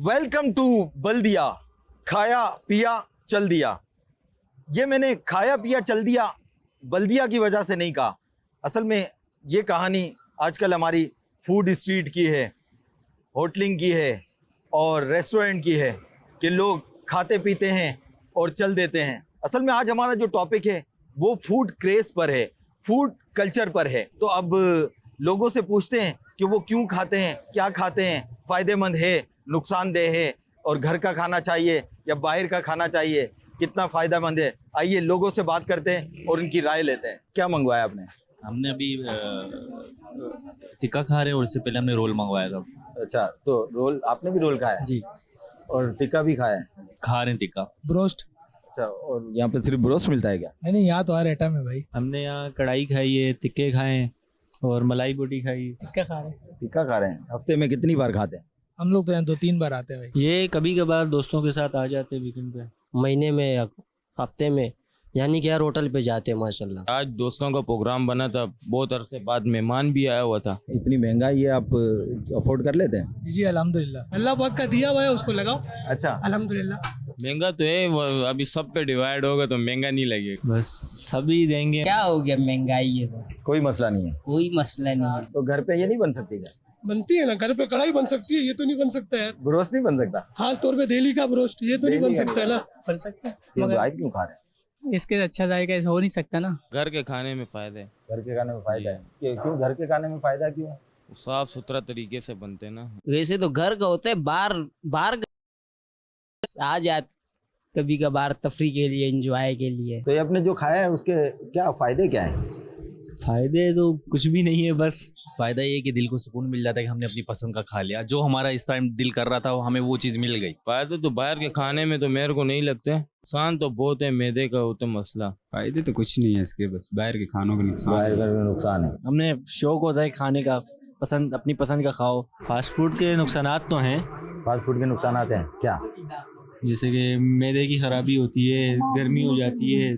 Welcome to बल्दिया, खाया पिया चल दिया। ये मैंने खाया पिया चल दिया बल्दिया की वजह से नहीं कहा। असल में ये कहानी आजकल हमारी फूड स्ट्रीट की है, होटलिंग की है और रेस्टोरेंट की है कि लोग खाते पीते हैं और चल देते हैं। असल में आज हमारा जो टॉपिक है वो फूड क्रेज़ पर है, फूड कल्चर पर है। तो अब लोगों से पूछते हैं कि वो क्यों खाते हैं, क्या खाते हैं, फ़ायदेमंद है, नुकसानदेह है, और घर का खाना चाहिए या बाहर का खाना चाहिए, कितना फ़ायदेमंद है। आइए लोगों से बात करते हैं और उनकी राय लेते हैं। क्या मंगवाया आपने? हमने अभी टिक्का खा रहे हैं और इससे पहले हमने रोल मंगवाया था। अच्छा, तो रोल आपने भी रोल खाया जी, और टिक्का भी खाया है? खा रहे हैं टिक्का। ब्रोस्ट। अच्छा, और यहाँ पे सिर्फ ब्रोस्ट मिलता है क्या? नहीं, यहाँ तो हर आइटम है भाई। हमने यहाँ कढ़ाई खाई है, टिक्के खाए हैं और मलाई बोटी खाई है। टिक्का खा रहे हैं। टिक्का खा रहे हैं। हफ्ते में कितनी बार खाते हैं? हम लोग तो यहाँ 2-3 बार आते हैं भाई। ये कभी कभार दोस्तों के साथ आ जाते हैं वीकेंड पे। महीने में या हफ्ते में, यानी कि यार होटल पे जाते हैं माशाल्लाह। आज दोस्तों का प्रोग्राम बना था, बहुत अरसे बाद मेहमान भी आया हुआ था। इतनी महंगाई है, आप अफोर्ड कर लेते हैं? जी अल्हम्दुलिल्लाह, अल्लाह पाक का दिया हुआ है, उसको लगाओ। अच्छा, अल्हम्दुलिल्लाह। महंगा तो है, वो अभी सब पे डिवाइड होगा तो महंगा नहीं लगेगा। बस सभी देंगे। क्या हो गया, महंगाई है तो कोई मसला नहीं है। कोई मसला नहीं है। तो घर पे ये नहीं बन सकती क्या? बनती है ना, घर पे कढ़ाई बन सकती है, ये तो नहीं बन सकता यार। ब्रोस्ट नहीं बन सकता? खास तौर पे दिल्ली का ब्रोस्ट ये तो नहीं दिल्ली बन का सकता है ना। बन सकता है तो मगर भाई क्यों खा रहे हैं? इसके अच्छा जाएगा, ऐसा हो नहीं सकता ना। घर के खाने में फायदा है, घर के खाने में फायदा है। क्यों घर के खाने में फायदा क्यों है? साफ सुथरा तरीके से बनते हैं ना। वैसे तो घर का होता है, बाहर बाहर आ जाते कभी कभार तफरी के लिए, एंजॉय के लिए। तो ये आपने जो खाया है उसके क्या फायदे क्या है? फायदे तो कुछ भी नहीं है, बस फायदा ये है कि दिल को सुकून मिल जाता है कि हमने अपनी पसंद का खा लिया। जो हमारा इस टाइम दिल कर रहा था हमें वो चीज़ मिल गई। फायदे तो बाहर के खाने में तो मेरे को नहीं लगते। नुकसान तो बहुत है, मैदे का होता मसला। फायदे तो कुछ नहीं है इसके, बस बाहर के खानों का नुकसान। बाहर का नुकसान है। हमने शौक होता है खाने का, पसंद अपनी पसंद का खाओ। फास्ट फूड के नुकसानात तो हैं, फास्ट फूड के नुकसान आते हैं क्या? जैसे कि मैदे की खराबी होती है, गर्मी हो जाती है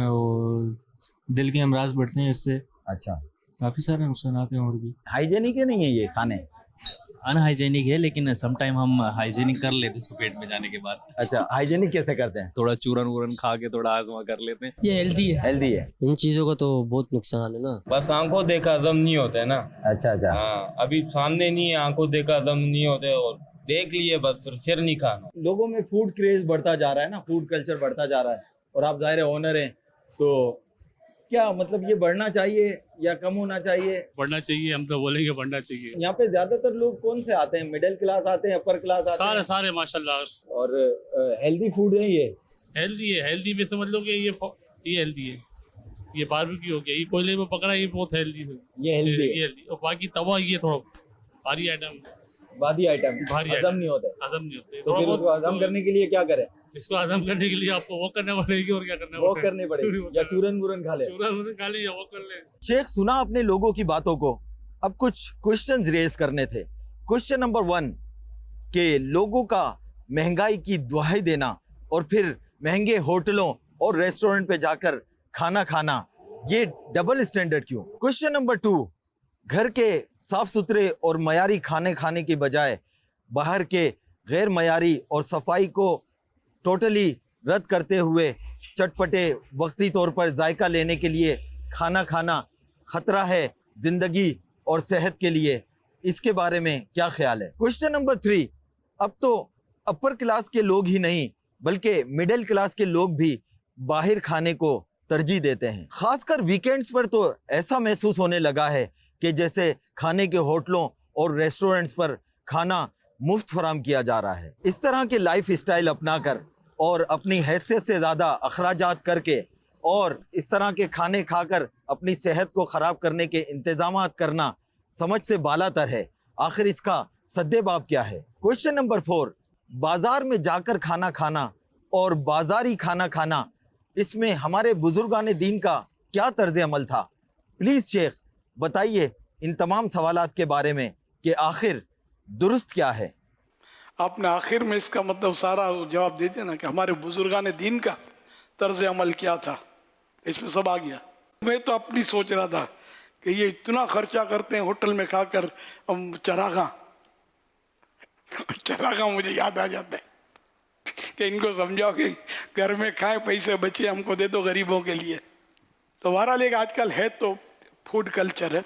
और दिल के अमराज बढ़ते हैं इससे। अच्छा, काफ़ी सारे नुकसान हैं और भी। हाइजेनिक है नहीं है ये खाने? अनहाइजेनिक है, लेकिन समटाइम हम हाइजेनिक कर लेते हैं इसको पेट में जाने के बाद। अच्छा, हाइजेनिक कैसे करते हैं? थोड़ा चूरन वूरन खा के थोड़ा आजमा कर लेते हैं। ये हेल्दी है। हेल्दी है। इन चीजों का तो बहुत नुकसान है ना। बस आंखों देखा हजम नहीं होता है ना। अच्छा अच्छा। हाँ, अभी सामने नहीं है, आंखों देखा हजम नहीं होते और देख लिए बस फिर नहीं खाना। लोगों में फूड क्रेज बढ़ता जा रहा है ना, फूड कल्चर बढ़ता जा रहा है, और आप जाहिर है ओनर हैं, तो क्या मतलब ये बढ़ना चाहिए या कम होना चाहिए? बढ़ना चाहिए, हम तो बोलेंगे बढ़ना चाहिए। यहाँ पे ज्यादातर लोग कौन से आते हैं? मिडिल क्लास आते हैं, अपर क्लास आते सारे हैं? सारे माशाल्लाह। और हेल्दी फूड है ये? हेल्दी है, हेल्दी में समझ लो कि ये हेल्दी है। ये बारबेक्यू हो गया, ये कोयले में पकड़ा, ये बहुत हेल्दी है। ये हेल्दी है। ये हेल्दी। और बाकी तवा ये थोड़ा भारी आइटम, भारी आइटम भारी हजम नहीं होते, हजम नहीं होते। तो फिर उसको हजम करने के लिए क्या करें? इसको हजम करने के लिए आपको वो करना पड़ेगी और क्या करना वो करनी पड़ेगी या चूरन वूरन खा ले? चूरन खा ले या वो कर ले। शेख, सुना अपने लोगों की बातों को, अब कुछ क्वेश्चंस रेज करने थे। क्वेश्चन नंबर 1 कि लोगों का महंगाई की दुहाई देना और फिर महंगे होटलों और रेस्टोरेंट पे जाकर खाना खाना, ये डबल स्टैंडर्ड क्यों? क्वेश्चन नंबर 2, घर के साफ सुथरे और मयारी खाने खाने की बजाय बाहर के गैर मयारी और सफाई को टोटली रद्द करते हुए चटपटे वक्ती तौर पर जायका लेने के लिए खाना खाना खतरा है ज़िंदगी और सेहत के लिए, इसके बारे में क्या ख्याल है? क्वेश्चन नंबर 3, अब तो अपर क्लास के लोग ही नहीं बल्कि मिडिल क्लास के लोग भी बाहर खाने को तरजीह देते हैं। खासकर वीकेंड्स पर तो ऐसा महसूस होने लगा है कि जैसे खाने के होटलों और रेस्टोरेंट्स पर खाना मुफ्त फराम किया जा रहा है। इस तरह के लाइफ स्टाइल अपनाकर और अपनी हैसियत से ज़्यादा अखराजात करके और इस तरह के खाने खाकर अपनी सेहत को ख़राब करने के इंतज़ामात करना समझ से बालातर है। आखिर इसका सद्देबाब क्या है? क्वेश्चन नंबर 4, बाज़ार में जाकर खाना खाना और बाज़ारी खाना खाना, इसमें हमारे बुजुर्गान दीन का क्या तर्ज अमल था? प्लीज़ शेख बताइए इन तमाम सवालात के बारे में कि आखिर दुरुस्त क्या है? आपने आखिर में इसका मतलब सारा जवाब दे दिया ना कि हमारे बुजुर्गान दीन का तर्ज अमल क्या था, इसमें सब आ गया। मैं तो अपनी सोच रहा था कि ये इतना खर्चा करते हैं होटल में खाकर चरागा, चरागा मुझे याद आ जाता है कि इनको समझाओ कि घर में खाएं, पैसे बचे हमको दे दो गरीबों के लिए। तो बहरहाल एक आजकल है तो फूड कल्चर है,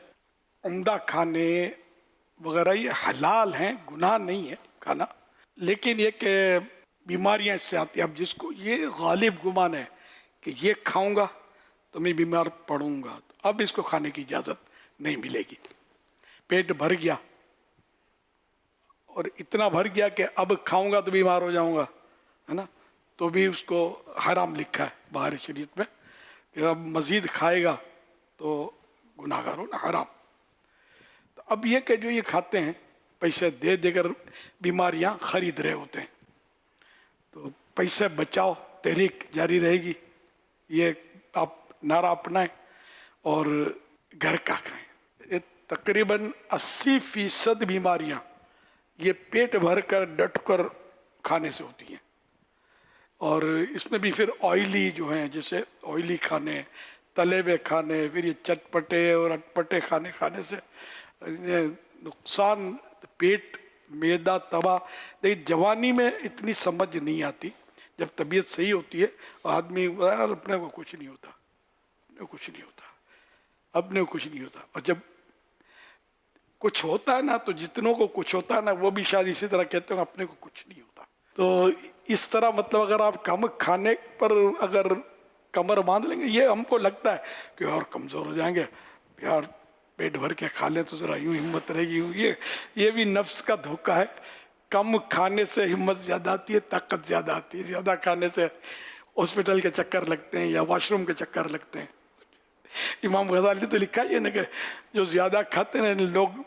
उम्दा खाने वगैरह ये हलाल हैं, गुनाह नहीं है खाना, लेकिन ये कि बीमारियां इससे आती हैं। अब जिसको ये गालिब गुमान है कि ये खाऊंगा तो मैं बीमार पड़ूंगा, तो अब इसको खाने की इजाज़त नहीं मिलेगी। पेट भर गया और इतना भर गया कि अब खाऊंगा तो बीमार हो जाऊंगा, है ना, तो भी उसको हराम लिखा है बाहर शरीयत में कि अब मज़ीद खाएगा तो गुनाहगार हो ना, हराम। तो अब ये कि जो ये खाते हैं पैसे दे देकर बीमारियां खरीद रहे होते हैं, तो पैसे बचाओ तहरीक जारी रहेगी, ये आप नारा अपनाएं और घर का खाएं। ये तकरीबन 80% बीमारियां ये पेट भर कर डट कर खाने से होती हैं। और इसमें भी फिर ऑयली जो हैं, जैसे ऑयली खाने, तले हुए खाने, फिर ये चटपटे और अटपटे खाने से ये नुकसान, पेट, मैदा, तवा। लेकिन जवानी में इतनी समझ नहीं आती, जब तबीयत सही होती है आदमी यार अपने को कुछ नहीं होता, अपने को कुछ नहीं होता, अपने को कुछ नहीं होता। और जब कुछ होता है ना, तो जितनों को कुछ होता है ना वो भी शायद इसी तरह कहते हैं अपने को कुछ नहीं होता। तो इस तरह मतलब अगर आप कम खाने पर अगर कमर बांध लेंगे, ये हमको लगता है कि और कमज़ोर हो जाएंगे, यार पेट भर के खा लें तो ज़रा यूँ हिम्मत रहेगी। ये भी नफ्स का धोखा है। कम खाने से हिम्मत ज़्यादा आती है, ताकत ज़्यादा आती है। ज़्यादा खाने से हॉस्पिटल के चक्कर लगते हैं या वॉशरूम के चक्कर लगते हैं। इमाम गज़ाली ने तो लिखा ही है ना कि जो ज़्यादा खाते हैं लोग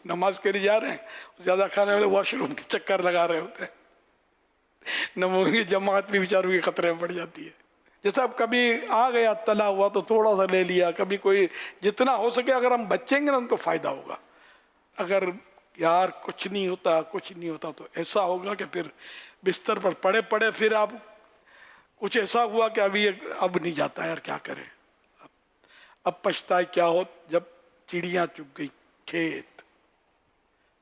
नमाज के लिए जा रहे हैं, ज़्यादा खाने वाले वॉशरूम के चक्कर लगा रहे होते हैं, नमाज की जमात भी बेचारों के खतरे में पड़ जाती है। जैसा अब कभी आ गया तला हुआ तो थोड़ा सा ले लिया, कभी कोई जितना हो सके अगर हम बचेंगे ना उनको फ़ायदा होगा। अगर यार कुछ नहीं होता तो ऐसा होगा कि फिर बिस्तर पर पड़े पड़े फिर आप कुछ ऐसा हुआ कि अब नहीं जाता यार, क्या करें, अब पछताए क्या हो जब चिड़ियाँ चुग गई खेत।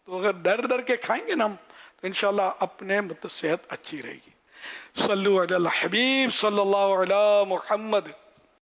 तो अगर डर डर के खाएंगे ना हम तो इंशाल्लाह अपने मतलब सेहत अच्छी रहेगी। सल्लु अला हबीब सल्लल्लाहु अलैहि मुहम्मद।